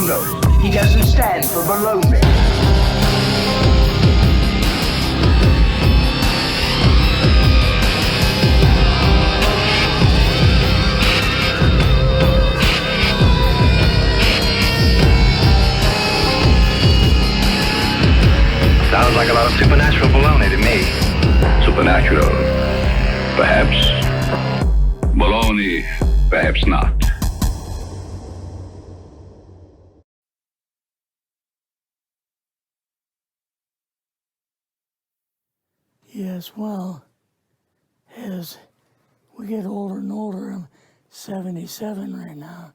notice. He doesn't stand for baloney. Sounds like a lot of supernatural baloney to me. Supernatural, perhaps. Baloney, perhaps not. Yes, well, as we get older and older, I'm 77 right now.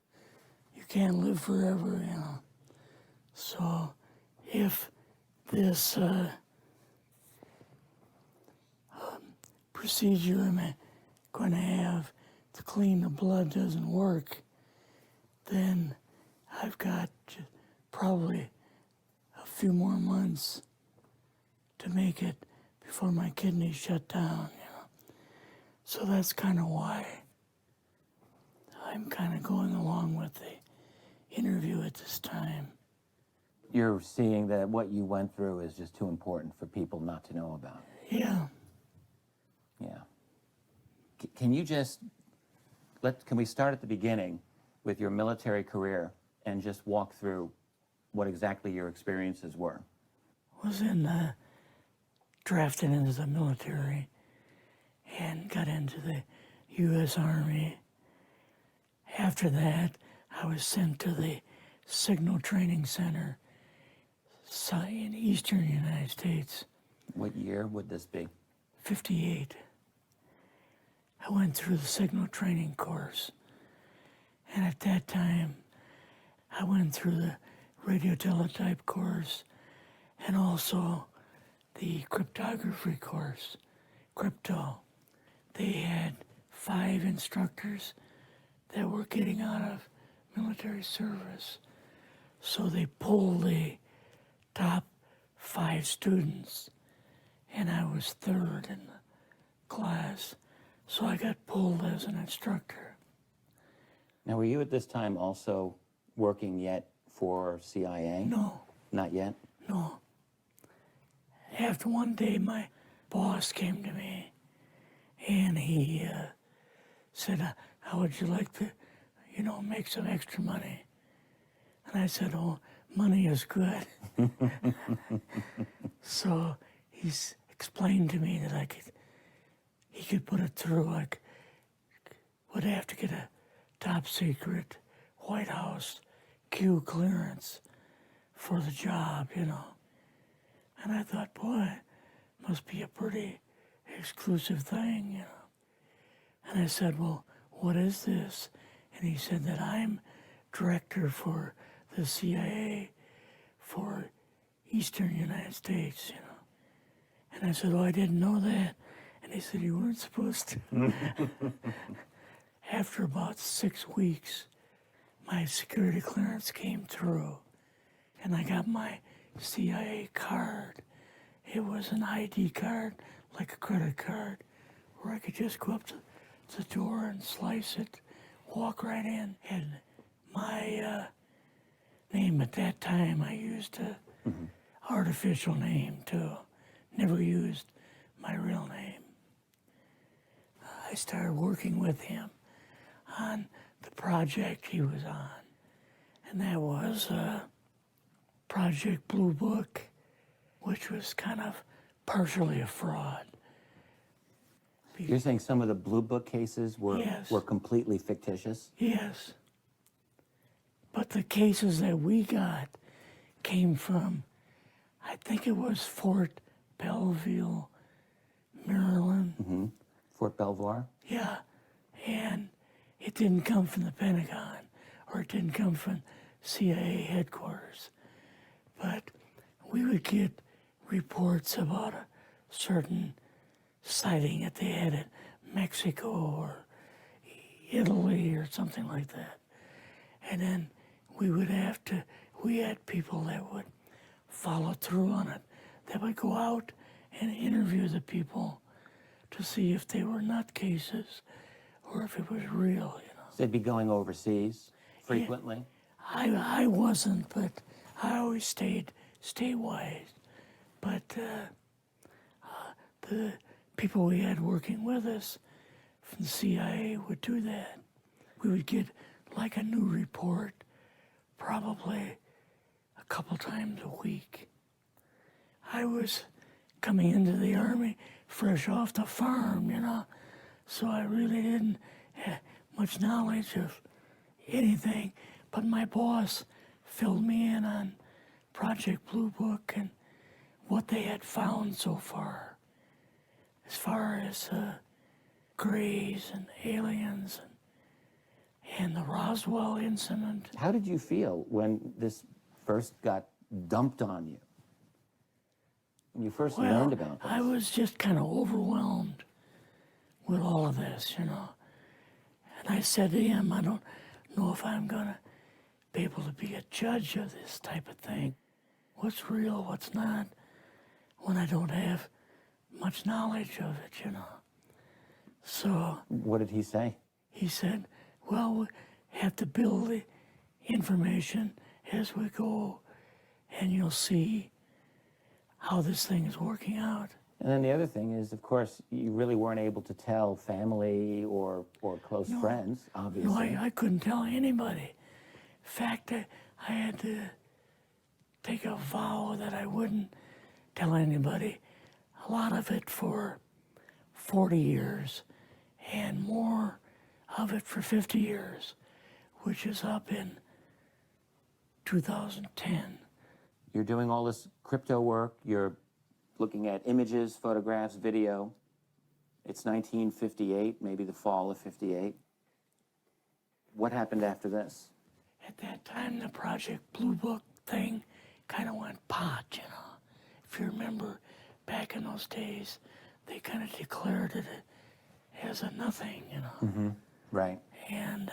You can't live forever, you know. So if this procedure I'm going to have to clean the blood doesn't work, then I've got probably a few more months to make it before my kidneys shut down, you know. So that's kind of why I'm kind of going along with the interview at this time. You're seeing that what you went through is just too important for people not to know about. Yeah. Yeah. Can you just, can we start at the beginning with your military career and just walk through what exactly your experiences were? Was drafted into the military and got into the U.S. Army. After that, I was sent to the Signal Training Center in eastern United States. What year would this be? 58. I went through the signal training course. And at that time, I went through the radio teletype course and also the cryptography course, crypto. They had 5 instructors that were getting out of military service. So they pulled the top 5 students, and I was 3rd in the class. So I got pulled as an instructor. Now, were you at this time also working yet for CIA? No. Not yet? No. After one day, my boss came to me, and he said, how would you like to, make some extra money? And I said, oh, money is good. So he's explained to me that he could put it through, would have to get a top secret White House Q clearance for the job, And I thought, boy, must be a pretty exclusive thing, And I said, well, what is this? And he said that I'm director for the CIA for Eastern United States, And I said, oh, I didn't know that. And he said, you weren't supposed to. After about 6 weeks, my security clearance came through, and I got my CIA card. It was an ID card, like a credit card, where I could just go up to the door and slice it, walk right in. And my name at that time, I used a artificial name too. Never used my real name. I started working with him on the project he was on, and that was Project Blue Book, which was kind of partially a fraud. You're saying some of the Blue Book cases were, Yes. were completely fictitious? Yes. But the cases that we got came from, I think it was Fort Belvoir, Maryland. Fort Belvoir? Yeah. And it didn't come from the Pentagon, or it didn't come from CIA headquarters. But we would get reports about a certain sighting that they had in Mexico or Italy or something like that. And then we had people that would follow through on it, that would go out and interview the people to see if they were nutcases or if it was real, So they'd be going overseas frequently? I wasn't, but I always stayed wise. But the people we had working with us from the CIA would do that. We would get like a new report probably a couple times a week. I was coming into the Army fresh off the farm, you know, so I really didn't have much knowledge of anything, but my boss filled me in on Project Blue Book and what they had found so far, as far as grays and aliens and the Roswell incident. How did you feel when this first got dumped on you? When you first learned about this? I was just kind of overwhelmed with all of this, you know. And I said to him, I don't know if I'm going to be able to be a judge of this type of thing. What's real, what's not, when I don't have much knowledge of it, you know. So... What did he say? He said, well, we have to build the information as we go, and you'll see how this thing is working out. And then the other thing is, of course, you really weren't able to tell family or close friends, obviously. No, I couldn't tell anybody. In fact, I had to take a vow that I wouldn't tell anybody. A lot of it for 40 years, and more of it for 50 years, which is up in 2010. You're doing all this crypto work, you're looking at images, photographs, video. It's 1958, maybe the fall of 58. What happened after this? At that time, the Project Blue Book thing kind of went pot, you know. If you remember, back in those days, they kind of declared it as a nothing, you know. Mm-hmm. Right. And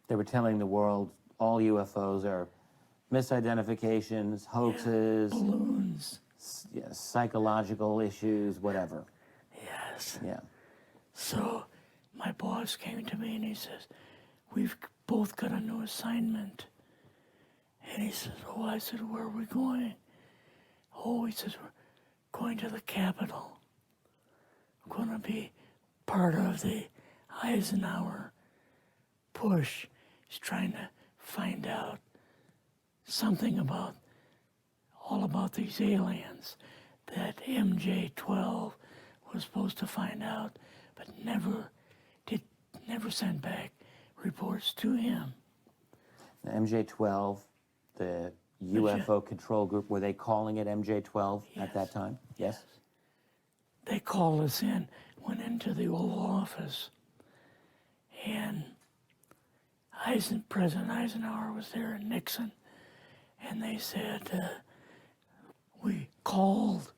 they were telling the world all UFOs are misidentifications, hoaxes, balloons. Psychological issues, whatever. Yes. Yeah. So my boss came to me and he says, we've both got a new assignment. And he says, oh, I said, where are we going? Oh, he says, we're going to the Capitol. We're going to be part of the Eisenhower push. He's trying to find out something about all about these aliens that MJ-12 was supposed to find out, but never sent back reports to him. The MJ-12, the UFO control group, were they calling it MJ-12 at that time? Yes. They called us in, went into the Oval Office, and President Eisenhower was there and Nixon, and they said, we called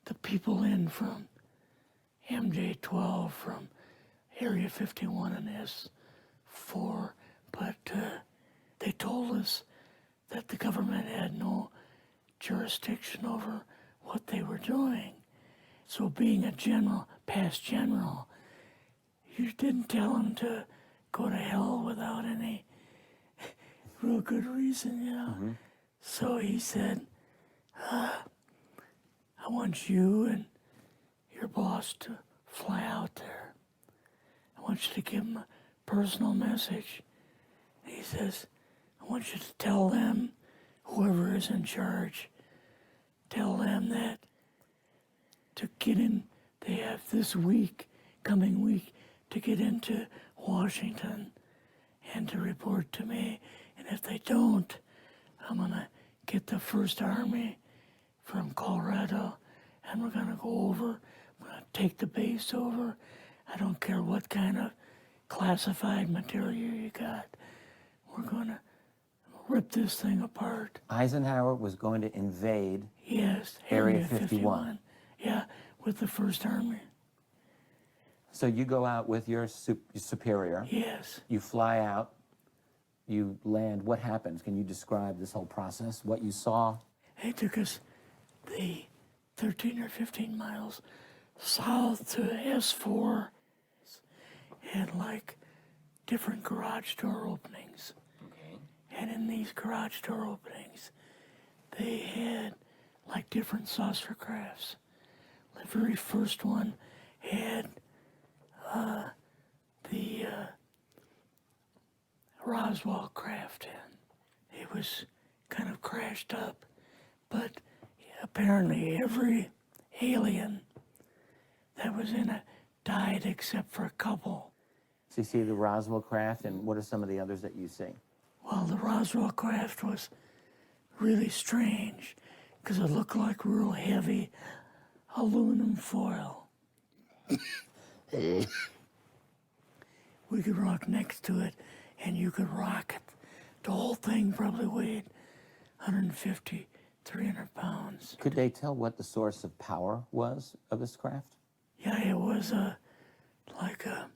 the people in from MJ-12 from Area 51 and S4, but they told us that the government had no jurisdiction over what they were doing. So being a general, past general, you didn't tell them to go to hell without any real good reason, you know. Mm-hmm. So he said, I want you and your boss to fly out there. I want you to give them a personal message. And he says, I want you to tell them, whoever is in charge, tell them that to get in, they have this week, coming week, to get into Washington and to report to me. And if they don't, I'm going to get the First Army from Colorado, and we're going to go over, we're going to take the base over. I don't care what kind of classified material you got. We're going to rip this thing apart. Eisenhower was going to invade Area 51. Yeah, with the First Army. So you go out with your superior. Yes. You fly out. You land. What happens? Can you describe this whole process, what you saw? They took us the 13 or 15 miles south to S4 and like different garage door openings. Okay. And in these garage door openings, they had like different saucer crafts. The very first one had the Roswell craft in. It was kind of crashed up, but apparently every alien that was in it died except for a couple. So you see the Roswell craft, and what are some of the others that you see? Well, the Roswell craft was really strange because it looked like real heavy aluminum foil. We could rock next to it, and you could rock it. The whole thing probably weighed 150, 300 pounds. Could they tell what the source of power was of this craft? Yeah, it was like a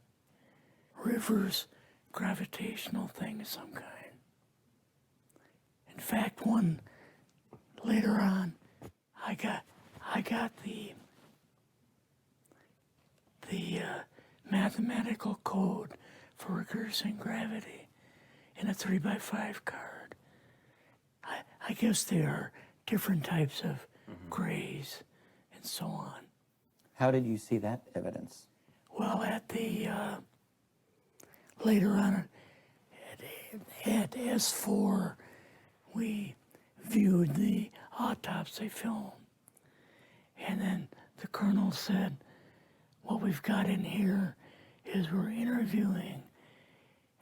reverse gravitational thing of some kind. In fact, one later on, I got the mathematical code for reversing gravity in a 3x5 card. I guess there are different types of grays and so on. How did you see that evidence? Well, at the later on at S4, we viewed the autopsy film, and then the colonel said, "What we've got in here is we're interviewing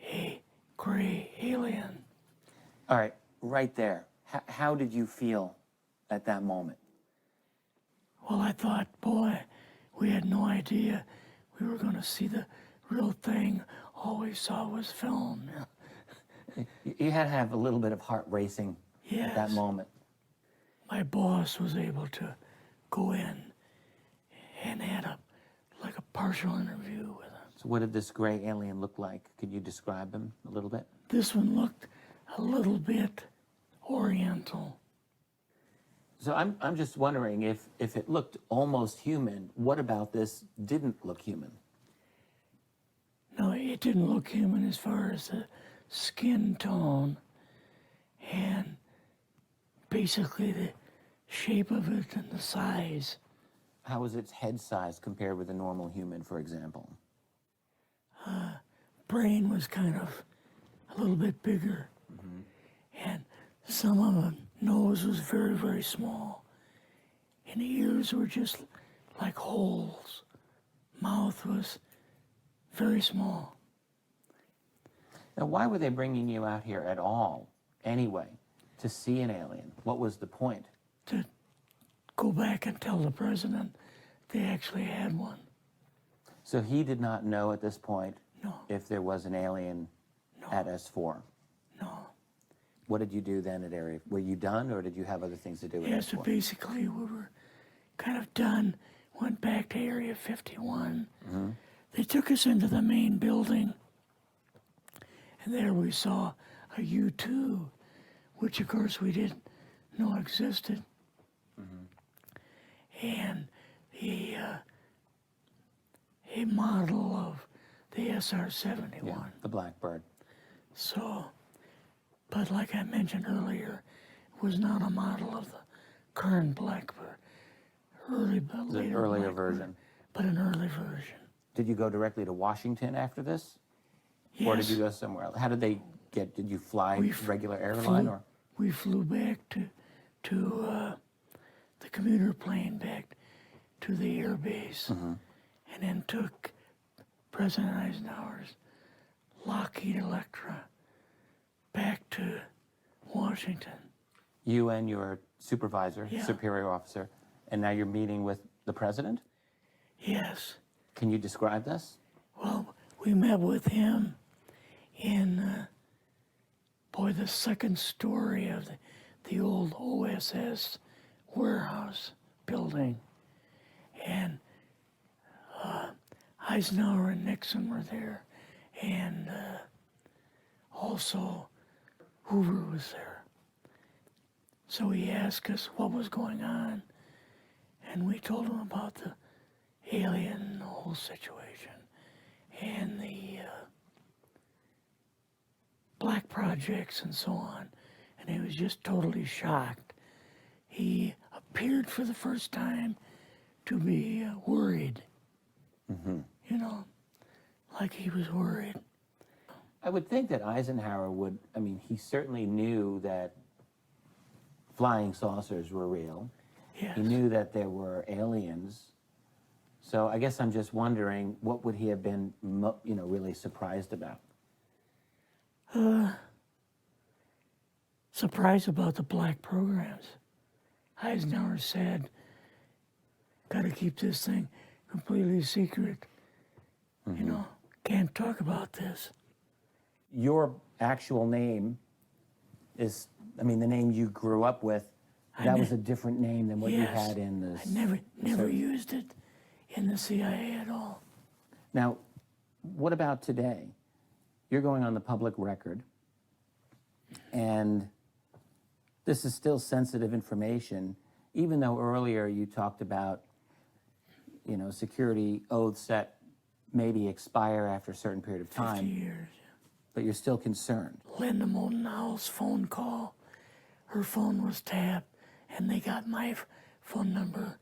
a gray alien." All right, right there. How did you feel at that moment? Well, I thought, boy, we had no idea we were going to see the real thing. All we saw was film. You had to have a little bit of heart racing at that Yes. moment. My boss was able to go in and had like a partial interview with him. So what did this gray alien look like? Could you describe him a little bit? This one looked a little bit oriental. So I'm just wondering if it looked almost human, what about this didn't look human? No, it didn't look human as far as the skin tone and basically the shape of it and the size. How was its head size compared with a normal human, for example? Brain was kind of a little bit bigger. And some of the nose was very, very small. And the ears were just like holes. Mouth was very small. Now, why were they bringing you out here at all, anyway, to see an alien? What was the point? To go back and tell the president they actually had one. So he did not know at this point No, if there was an alien No. at S4. no. What did you do then at Area? Were you done, or did you have other things to do at Yeah, so S4? basically we were kind of done, went back to Area 51. They took us into the main building, and there we saw a U-2, which of course we didn't know existed. And a model of the SR-71. Yeah, the Blackbird. So, but like I mentioned earlier, it was not a model of the current Blackbird, The later earlier Blackbird, version. but an early version. Did you go directly to Washington after this? Yes. Or did you go somewhere else? How did they get, did you fly regular airline or? We flew back to the commuter plane back to the air base, and then took President Eisenhower's Lockheed Electra back to Washington. You and your supervisor, Yeah. superior officer, and now you're meeting with the president? Yes. Can you describe this? Well, we met with him in, the second story of the old OSS warehouse building. And Eisenhower and Nixon were there, and also Hoover was there. So he asked us what was going on, and we told him about the alien and the whole situation, and the black projects and so on, and he was just totally shocked. He appeared for the first time to be worried, you know, like he was worried. I would think that Eisenhower would, I mean, he certainly knew that flying saucers were real. Yes. He knew that there were aliens. So I guess I'm just wondering, what would he have been, really surprised about? Surprised about the black programs. Eisenhower said, gotta keep this thing completely secret. You know, can't talk about this. Your actual name is, I mean, the name you grew up with, that was a different name than what you Yes. had in the... I never used it in the CIA at all. Now, what about today? You're going on the public record, and this is still sensitive information, even though earlier you talked about, security oaths that maybe expire after a certain period of 50 time, years. but you're still concerned. Linda Moultonow's phone call, her phone was tapped, and they got my phone number,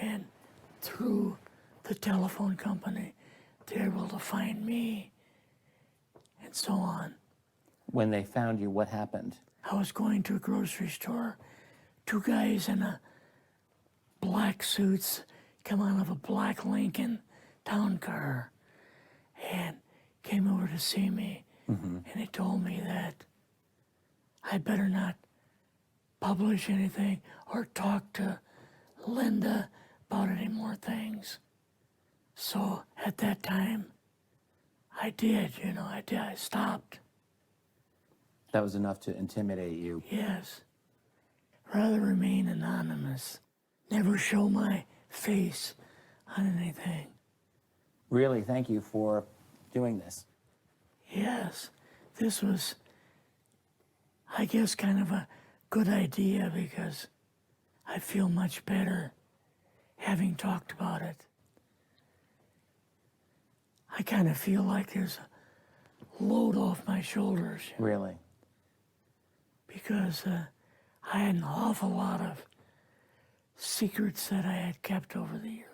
and through the telephone company, they're able to find me, and so on. When they found you, what happened? I was going to a grocery store. Two guys in a black suits come out of a black Lincoln town car and came over to see me. And they told me that I better not publish anything or talk to Linda about any more things. So at that time, I did, I stopped. That was enough to intimidate you. Yes. Rather remain anonymous. Never show my face on anything. Really, thank you for doing this. Yes, this was, I guess, kind of a good idea because I feel much better having talked about it. I kind of feel like there's a load off my shoulders. Really? Because I had an awful lot of secrets that I had kept over the years.